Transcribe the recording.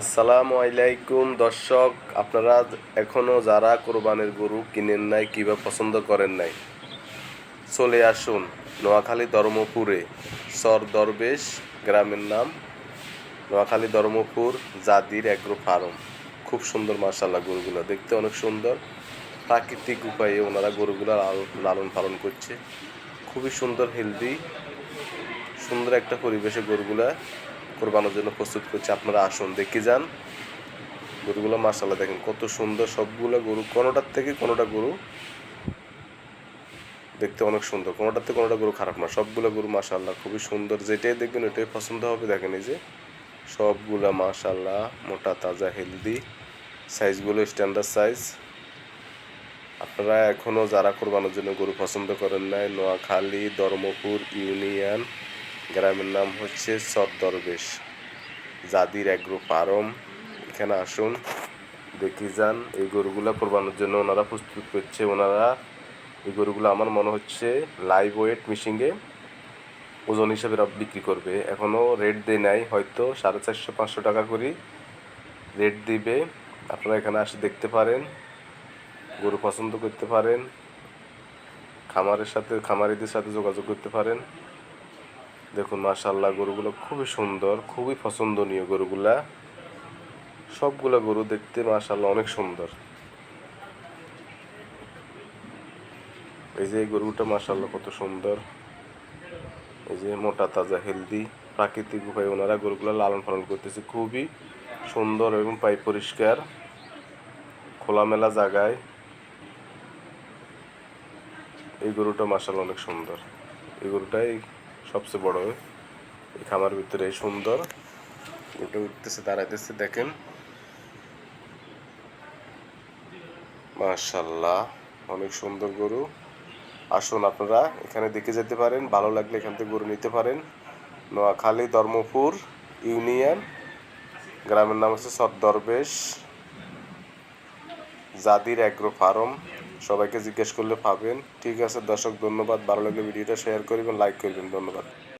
আসসালামু আলাইকুম দর্শক, আপনারা এখনও যারা কোরবানির গরু কিনেন নাই কিংবা পছন্দ করেন নাই, চলে আসুন নোয়াখালী ধর্মপুরে। সর দরবেশ গ্রামের নাম, নোয়াখালী ধর্মপুর জাদির অ্যাগ্রো ফার্ম। খুব সুন্দর, মাশাআল্লাহ, গরুগুলো দেখতে অনেক সুন্দর। প্রাকৃতিক উপায়ে ওনারা গরুগুলো লালন পালন করছে। খুবই সুন্দর, হেলদি, সুন্দর একটা পরিবেশে গরুগুলা কোরবানোর জন্য প্রস্তুত করছে। আপনারা আসুন, দেখে যান গরুগুলো। মাশাআল্লাহ, দেখেন কত সুন্দর সবগুলো গরু। কোনোটার থেকে কোনোটা গরু দেখতে অনেক সুন্দর, কোনোটার থেকে কোনোটা গরু খারাপ না। সবগুলো গরু মাশাআল্লাহ খুবই সুন্দর। যেটাই দেখবেন ওটাই পছন্দ হবে। দেখেন এই যে সবগুলা মাশাআল্লাহ মোটা তাজা হেলদি, সাইজগুলো স্ট্যান্ডার্ড সাইজ। আপনারা এখনও যারা কোরবানোর জন্য গরু পছন্দ করেন নাই, নোয়াখালী ধর্মপুর ইউনিয়ন, গ্রামের নাম হচ্ছে সর দরবেশ জাদির অ্যাগ্রো ফার্ম। এখানে আসুন, দেখি যান। এই গরুগুলা কোরবানোর জন্য ওনারা প্রস্তুত করছে। ওনারা এই গরুগুলো আমার মনে হচ্ছে লাইভ ওয়েট মেশিনে ওজন হিসেবে বিক্রি করবে। এখনও রেট দেয় নাই, হয়তো 450-500 টাকা করে রেট দিবে। আপনারা এখানে আসে দেখতে পারেন, গরু পছন্দ করতে পারেন, খামারিদের সাথে যোগাযোগ করতে পারেন। দেখুন মাশাআল্লাহ, গরুগুলো খুবই সুন্দর, খুবই পছন্দনীয় গরুগুলা। সবগুলা গরু দেখতে মাশাআল্লাহ অনেক সুন্দর। এই যে এই গরুটা মাশাআল্লাহ কত সুন্দর, এই যে মোটা তাজা হেলদি। প্রাকৃতিক উপায়ে ওনারা গরুগুলো লালন পালন করতেছে। খুবই সুন্দর এবং পাই পরিষ্কার, খোলামেলা জায়গায় এই গরুটা মাশাআল্লাহ অনেক সুন্দর। এই গরুটাই সবচেয়ে বড় এই খামার ভিতরে। সুন্দর গরুটা উঠতেছে, দাঁড়াইতেছে, দেখেন মাশাআল্লাহ অনেক সুন্দর গরু। আসুন, আপনারা এখানে দেখে যেতে পারেন, ভালো লাগলে এখান থেকে গরু নিতে পারেন। নোয়াখালী ধর্মপুর ইউনিয়ন, গ্রামের নাম হচ্ছে সর দরবেশ জাদির অ্যাগ্রো ফার্ম। সবাইকে জিজ্ঞেস করলে পাবেন। ঠিক আছে দর্শক, ধন্যবাদ। ভালো লাগলে ভিডিওটা শেয়ার করবেন, লাইক করবেন। ধন্যবাদ।